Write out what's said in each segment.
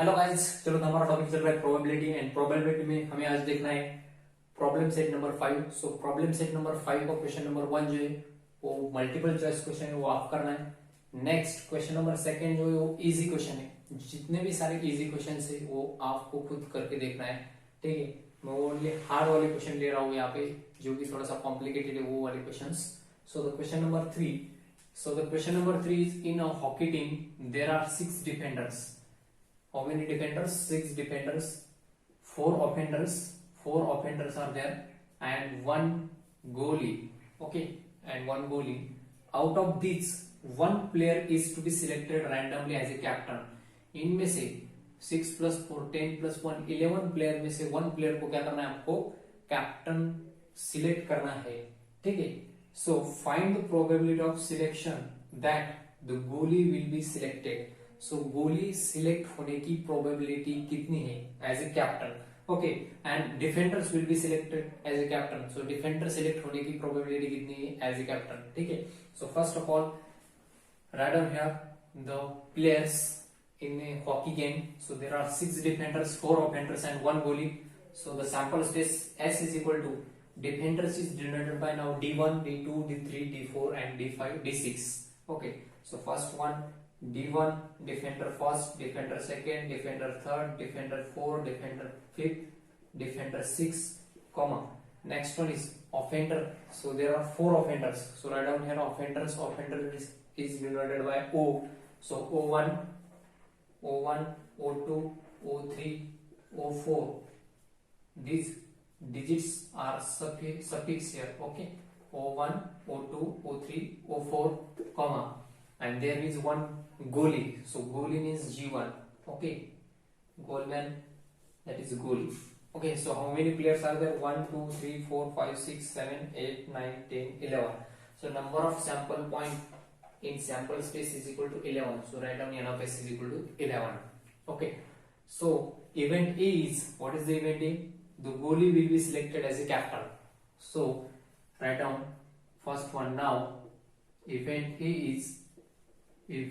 Hello guys, चलो तो हमारा टॉपिक चल रहा है प्रोबेबिलिटी एंड प्रोबेबिलिटी में हमें आज देखना है problem set number 5। So problem set number 5 का क्वेश्चन नंबर 1 जो है वो मल्टीपल चॉइस क्वेश्चन है, वो आप करना है। नेक्स्ट क्वेश्चन नंबर 2 जो है वो इजी क्वेश्चन है। जितने भी सारे इजी क्वेश्चन है वो आपको खुद करके देखना है, ठीक है। मैं ओनली हार्ड वाले क्वेश्चन ले रहा हूँ यहाँ पे, जो कि थोड़ा सा कॉम्प्लिकेटेड है वो वाले question. So the question number 3, so the question number 3 is in a hockey team there are 6 defenders. How many defenders? 6 defenders. 4 offenders are there and one goalie. Okay, and one goalie. Out of these, one player is to be selected randomly as a captain. इनमें से 6 plus 4 10 plus 1 11 player में से 1 player को क्या करना है, आपको captain select करना है, ठीक है। So find the probability of selection that the goalie will be selected. So goalie select होने की probability कितनी है as a captain? Okay, and defenders will be selected as a captain. So defender select होने की probability कितनी है as a captain, ठीक है। So first of all, write down here the players in a hockey game. So there are 6 defenders, 4 offenders, and 1 goalie. So the sample space S is equal to defenders is denoted by now D1, D2, D3, D4 and D5, D6. Okay, so first one D1, defender first, defender second, defender third, defender 4, defender 5th, defender 6, comma. Next one is offender. So there are 4 offenders. So write down here offenders. Offender is denoted by O. So O1, O1, O2, O3, O4. These digits are suffix here. Okay, O1, O2, O3, O4, comma, and there is one goalie. So goalie means G1. Okay, goalman, that is goalie. Okay, so how many players are there? 1 2 3 4 5 6 7 8 9 10 11. So number of sample point in sample space is equal to 11. So write down n of s is equal to 11. Okay, so event A is, what is the event A? The goalie will be selected as a captain. So write down first one now. Event A is the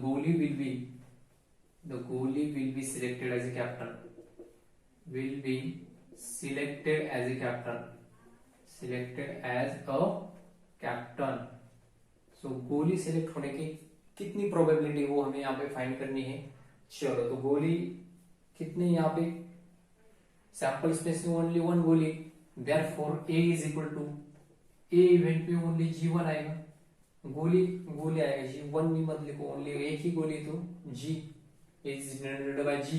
goalie will be selected as a captain. Will be selected as a captain. Selected as a captain. So goalie select होने की कितनी probability वो हमें यहाँ पे find करनी है। चलो, तो गोली कितने यहाँ पे सैंपल स्पेस में ओनली 1 गोली, therefore A is equal to A event पे ओनली G1 आएगा, गोली आएगा, G1 भी मत लिखो, ओनली एक ही गोली, तो G is denoted by G।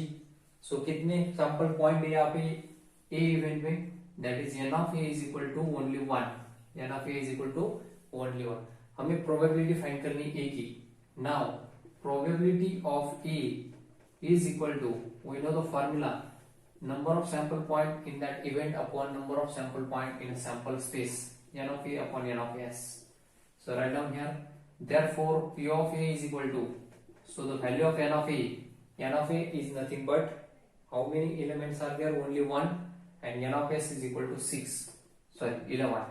So कितने सैंपल पॉइंट है यहाँ पे ए इवेंट में, that is n of a is equal to only 1, n of a is equal to only 1। हमें प्रोबेबिलिटी फाइंड करनी ए की। Now probability of A is equal to, we know the formula, number of sample point in that event upon number of sample point in a sample space, n of a upon n of s. So write down here, therefore p of a is equal to, so the value of n of a is nothing but, how many elements are there? Only 1, and n of s is equal to 6, sorry 11.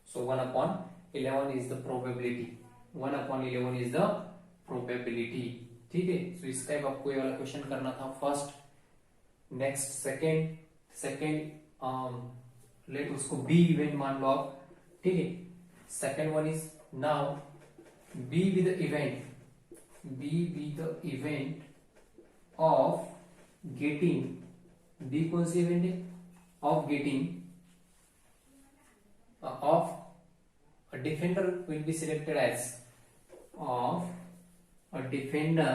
So 1 upon 11 is the probability, 1 upon 11 is the probability, ठीक है। तो इस type आपको ये वाला question करना था first. Next second let उसको बी इवेंट मान लो आप, ठीक है। Second one is now B with event of getting, B कौन सी इवेंट है, of getting of a defender will be selected as, of a defender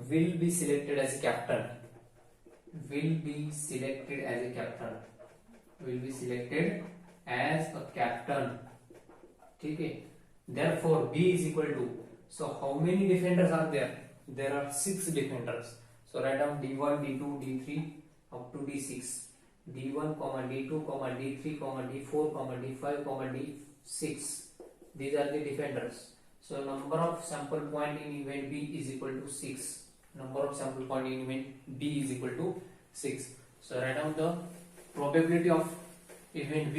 will be selected as a captain, will be selected as a captain, ठीक है। therefore B is equal to, so how many defenders are there? There are 6 defenders. So write down D1, D2, D3 up to D6, D1, D2, D3, D4, D5, D6. These are the defenders. So number of sample point in event B is equal to 6. Number of sample point in event B is equal to 6. So write down the probability of event B.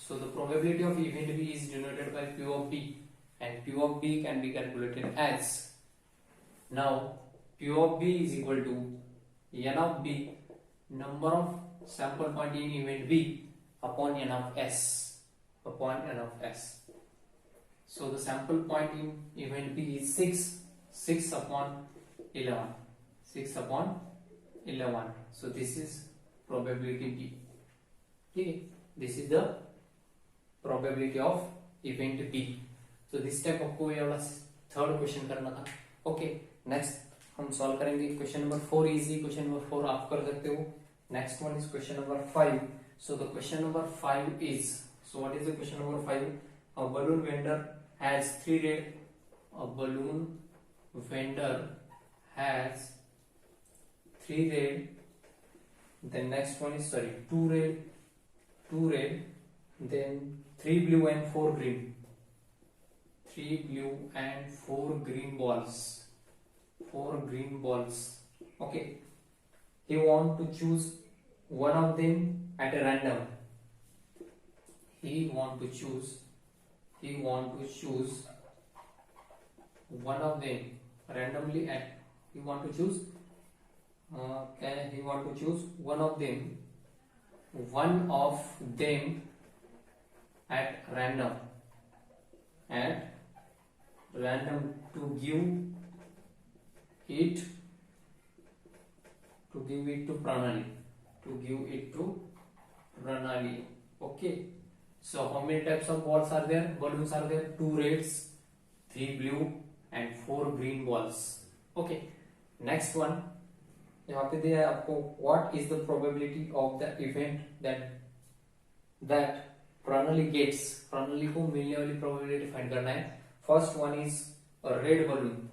So the probability of event B is denoted by P of D, and P of D can be calculated as, now P of D is equal to n of D, number of sample point in event B, upon n of S, upon n of S. So the sample point in event B is 6 upon 11, 6 upon 11. So this is probability B. Okay, this is the probability of event B. So this type आपको ये वाला third question करना था. Okay, next हम solve करेंगे question number 4. Easy question number 4 आप कर सकते हो. Next one is question number 5. So the question number 5 is, so what is the question number 5? A balloon vendor has 3 red, a balloon vendor has 3 red, then next one is, sorry, 2 red, then 3 blue and 4 green, 3 blue and 4 green balls, 4 green balls. Okay, he want to choose one of them at a random. He want to choose one of them randomly at, he want to choose one of them at random to give it to Pranali. Okay, so how many types of balls are there, balloons are there? 2 reds, 3 blue and 4 green balls. Okay, next one, यहाँ पे दिया है आपको, what is the probability of the event that Pranali gets, Pranali को मिलने वाली probability find करना है. First one is a red balloon.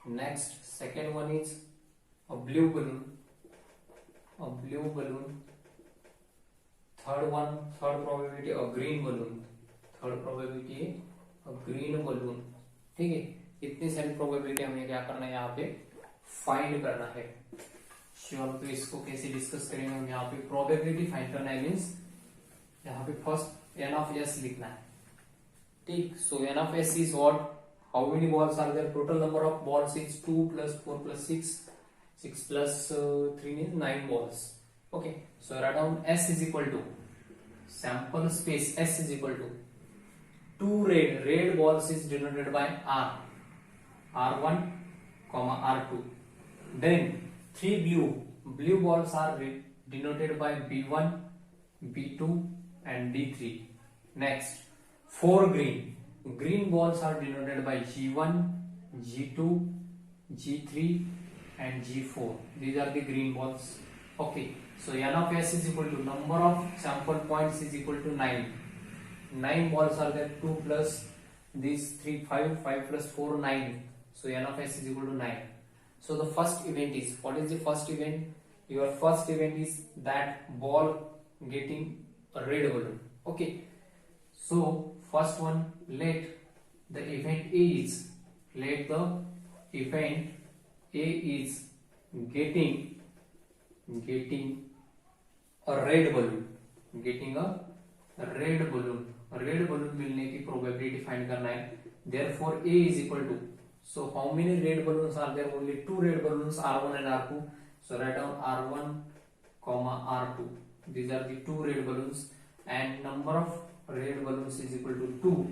Next, second one is a blue balloon. Third probability a green balloon. ठीक है, इतनी सारी probability हमें क्या करना है, यहाँ पे फाइंड करना है. श्योर, तो इसको कैसे डिस्कस करेंगे हम. यहाँ पे प्रोबेबिलिटी फाइंड करना है मीन्स यहाँ पे फर्स्ट एन ऑफ एस लिखना है. ठीक, so N of S is what, how many balls are there, total number of balls is 2 plus 4 plus 6 plus 3 means 9 balls. Okay, so write down S is equal to sample space. S is equal to 2 red balls is denoted by R1 comma R2. Then 3 blue balls are denoted by B1, B2 and B3. Next, 4 green balls are denoted by G1, G2, G3 and G4. These are the green balls. Okay, so n of S is equal to number of sample points is equal to 9. 9 balls are there, 2 plus these 3, 5 plus 4, 9. So n of S is equal to 9. So the first event is, what is the first event? Your first event is that ball getting a red balloon. Okay, so first one, let the event A is getting a red balloon, red balloon मिलने की probability find करना है. Therefore A is equal to, so how many red balloons are there? Only 2 red balloons, R1 and R2. So write down R1 comma R2. These are the 2 red balloons and number of red balloons is equal to 2.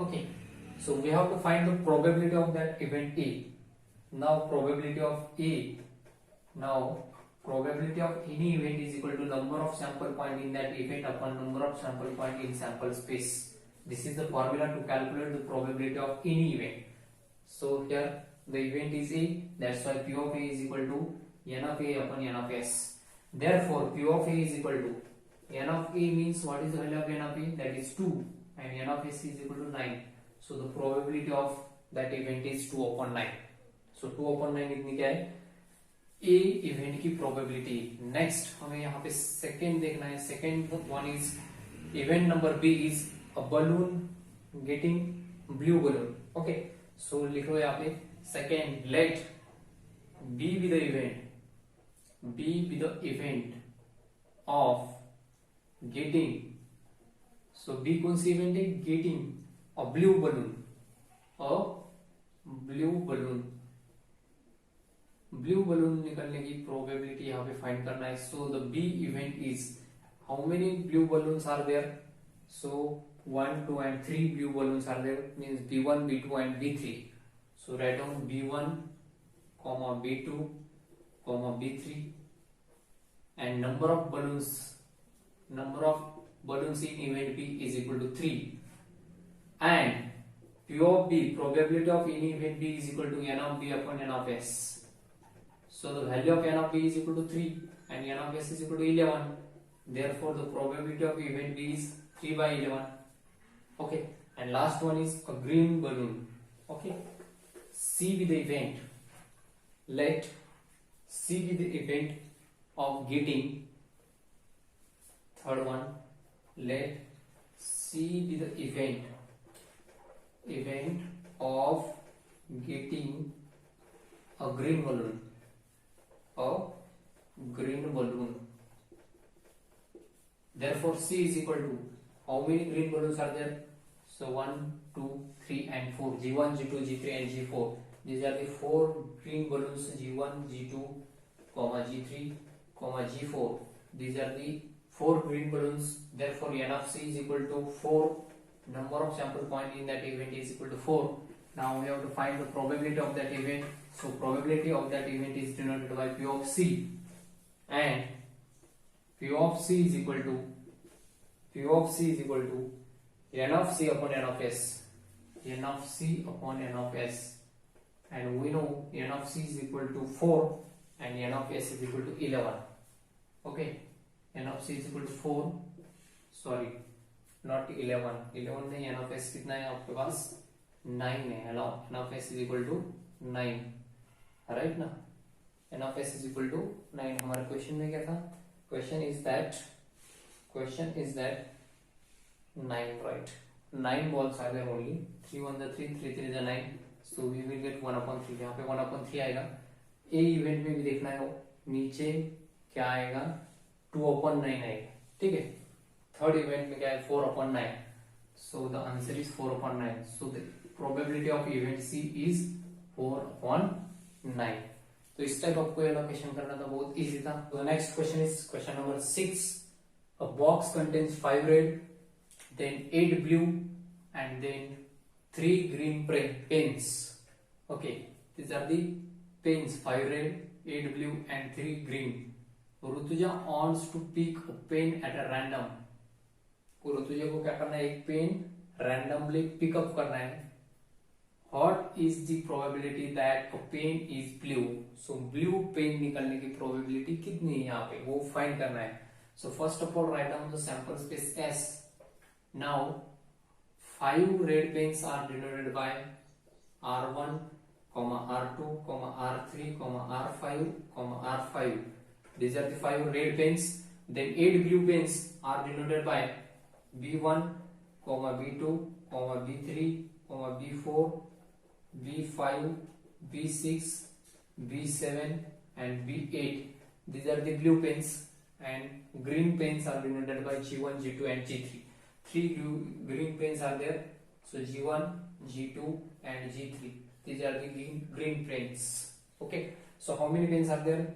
Okay, so we have to find the probability of that event A. Now probability of any event is equal to number of sample point in that event upon number of sample point in sample space. This is the formula to calculate the probability of any event. So here the event is A, that's why P of A is equal to n of A upon n of S. Therefore P of A is equal to, n of A means what is the value of n of A? That is 2, and n of S is equal to 9. So the probability of that event is 2 upon 9. So 2 upon 9 इतनी क्या है, A event की probability. Next हमें यहाँ पे second देखना है. Second one is event number B is a balloon getting blue balloon. Okay, so लिखो यहाँ पे second, let B be the event, B be the event of getting, so B कौन सी event है, getting a blue balloon, a blue balloon, blue balloon निकलने की probability यहाँ पे find करना है. So the B event is, how many blue balloons are there? So 1, 2 and 3 blue balloons are there, means B1, B2 and B3. So write down B1, B2, B3, and number of balloons in event B is equal to 3, and P of B, probability of any event B is equal to N of B upon N of S. So the value of N of B is equal to 3 and N of S is equal to 11. Therefore the probability of event B is 3 by 11. Okay, and last one is a green balloon. Okay, C be the event. Let C be the event of getting, third one, let C be the event of getting a green balloon, Therefore C is equal to, how many green balloons are there? So 1, 2, 3 and 4, G1, G2, G3 and G4. These are the 4 green balloons, G1, G2, G3, G4. These are the 4 green balloons. Therefore N of C is equal to 4. Number of sample point in that event is equal to 4. Now we have to find the probability of that event. So probability of that event is denoted by P of C, and P of C is equal to N of C upon N of S. N of C upon N of S, and we know N of C is equal to 4 and N of S is equal to 11. Okay, N of C is equal to 4, sorry not 11 नहीं, N of S कितना है आपके पास, 9 है. N of S is equal to 9, right ना. N of S is equal to 9. हमारे question में क्या था, question is that 9, right. 9 balls are there only, 3 1 the 3, 3 3 the 9, so we will get 1/3. यहाँ पे 1/3 आएगा. A इवेंट में भी देखना है, नीचे क्या आएगा, 2/9 आएगा. ठीक है, थर्ड इवेंट में क्या है, 4/9. so the answer is 4/9. so the probability of event C is 4/9. तो इस टाइप आपको ये क्वेश्चन करना था, बहुत इजी था. तो next question is question number 6. A box contains 5 red, then 8 blue, and then 3 green pens. Okay, these are the pens, 5 red, 8 blue, and 3 green. Rutuja wants to pick a pen at a random. Rutuja को क्या करना है, एक pen randomly pickup करना है. What is the probability that a pen is blue? So blue pen निकलने की probability कितनी है यहाँ पे, वो फाइंड करना है. So first of all write down the sample space S. Now 5 red pens are denoted by R1, R2, R3, R5, R5. These are the 5 red pens. Then 8 blue pens are denoted by B1, B2, B3, B4, B5, B6, B7 and B8. These are the blue pens, and green pens are denoted by G1, G2 and G3. 3 green pens are there, so G1, G2 and G3. These are the green pens. Okay, so how many pens are there?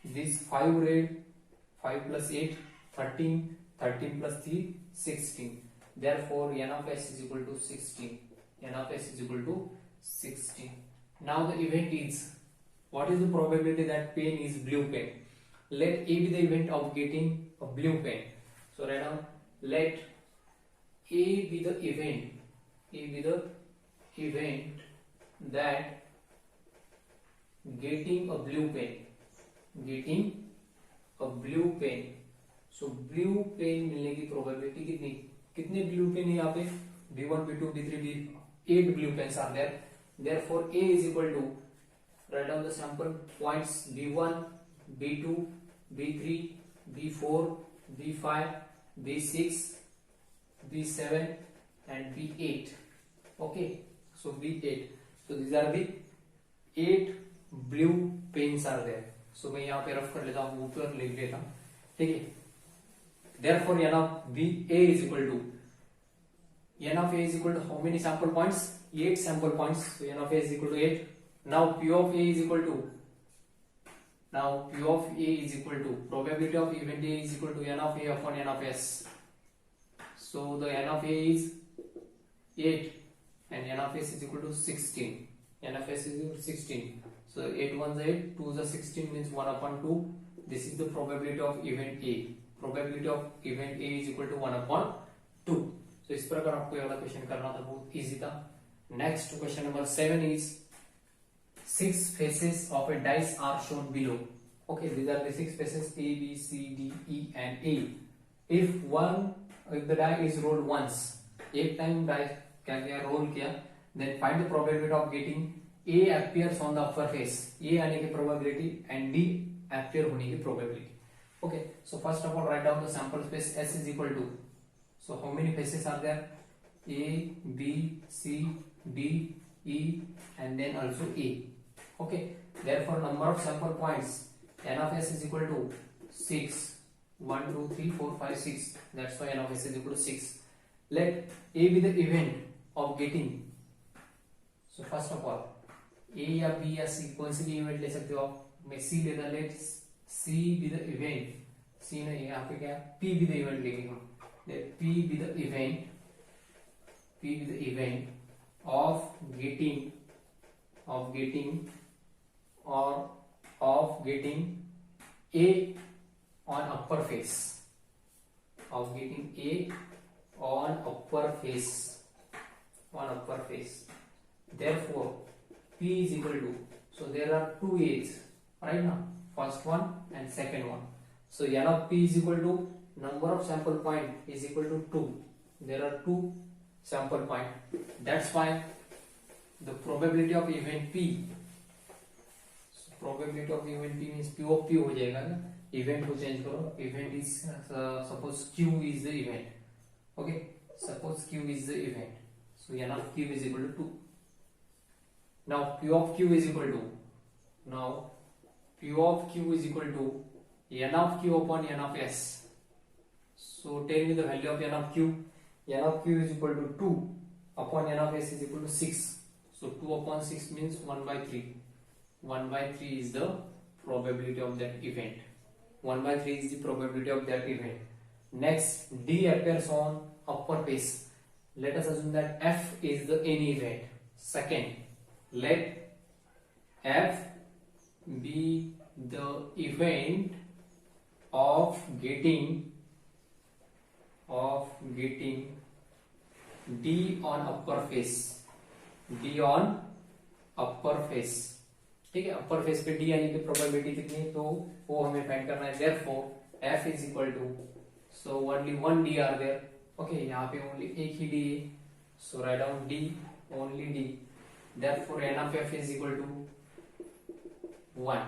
These 5 red, 5 plus 8, 13, 13 plus 3, 16. Therefore N of S is equal to 16. N of S is equal to 16. Now the event is, what is the probability that pen is blue pen? Let A be the event of getting a blue pen. So write down, let A be the event that getting a blue pen. So blue pen मिलने की probability कितने blue pen है यहाँ पे, B1, B2, B3, B8 blue pens are there. Therefore A is equal to, write down the sample points, B1, B2, B3, B4, B5, B6, B7 and B8. Okay, so B8. So these are the 8 blue pens are there. सो मैं यहाँ पे rough कर लेता हूँ, ऊपर लिख लेता, ठीक है। Therefore n of b a is equal to n of a is equal to how many sample points? 8 sample points. So n of a is equal to 8. Now p of a is equal to probability of event a is equal to n of a upon n of s. So the n of a is 8 and n of s is equal to 16. N of s is equal to 16. So 8 1 is 8, 2 is 16 means 1 upon 2. This is the probability of event a. Probability of event a is equal to 1 upon 2. So इस प्रकार आपको ये वाला question करना था, बहुत easy था। Next question number 7 is 6 faces of a dice are shown below. Okay, these are the 6 faces A, B, C, D, E and A. If the die is rolled once, एक time die क्या किया, role किया, then find the probability of getting A appears on the upper face. A आने की probability and D appear होने की probability. Okay, so first of all write down the sample space S is equal to, so how many faces are there? A, B, C, D, E and then also A. Okay, therefore number of sample points n of s is equal to 6. 1 2 3 4 5 6, that's why n of s is equal to 6. Let A be the event of getting, so first of all A या B या C कौन सी भी event ले सकते हो आप, मैं C लेता, late C be the event, C नहीं यहाँ पे क्या, P be the event लेंगे हम, let P be the event of getting A on upper face, of getting A on upper face. Therefore P is equal to, so there are two A's right now, first one and second one. So n of P is equal to number of sample point is equal to 2. There are 2 sample point. That's why the probability of event P, so probability of event P means P of P हो जाएगा ना, event को change करो, event is suppose Q is the event. Okay, suppose Q is the event, so n of Q is equal to 2. Now P of Q is equal to, n of Q upon n of s. So tell me the value of n of Q. N of Q is equal to 2 upon n of s is equal to 6. So 2 upon 6 means 1 by 3. 1 by 3 is the probability of that event. 1 by 3 is the probability of that event. Next, D appears on upper face. Let us assume that F is the any event. Second, let F be the event of getting D on upper face. ठीक है, अपर face पे D आने की probability कितनी है, तो वो हमें फाइंड करना है। Therefore F is equal to, so only one D are there. Okay, यहाँ पे only एक ही D है, so write down D, only D. Therefore n of F is equal to 1.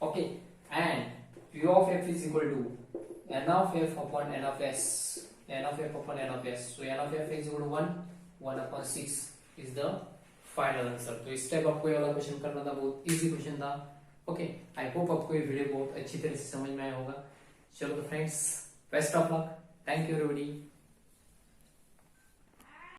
Okay, and P of F is equal to n of F upon n of s. So n of F is equal to 1 upon 6 is the final answer. तो इस type आपको ये वाला question करना था, बहुत easy question था। Okay, I hope आपको ये वीडियो बहुत अच्छी तरह से समझ में आया होगा। चलो तो friends, best of luck, thank you everybody.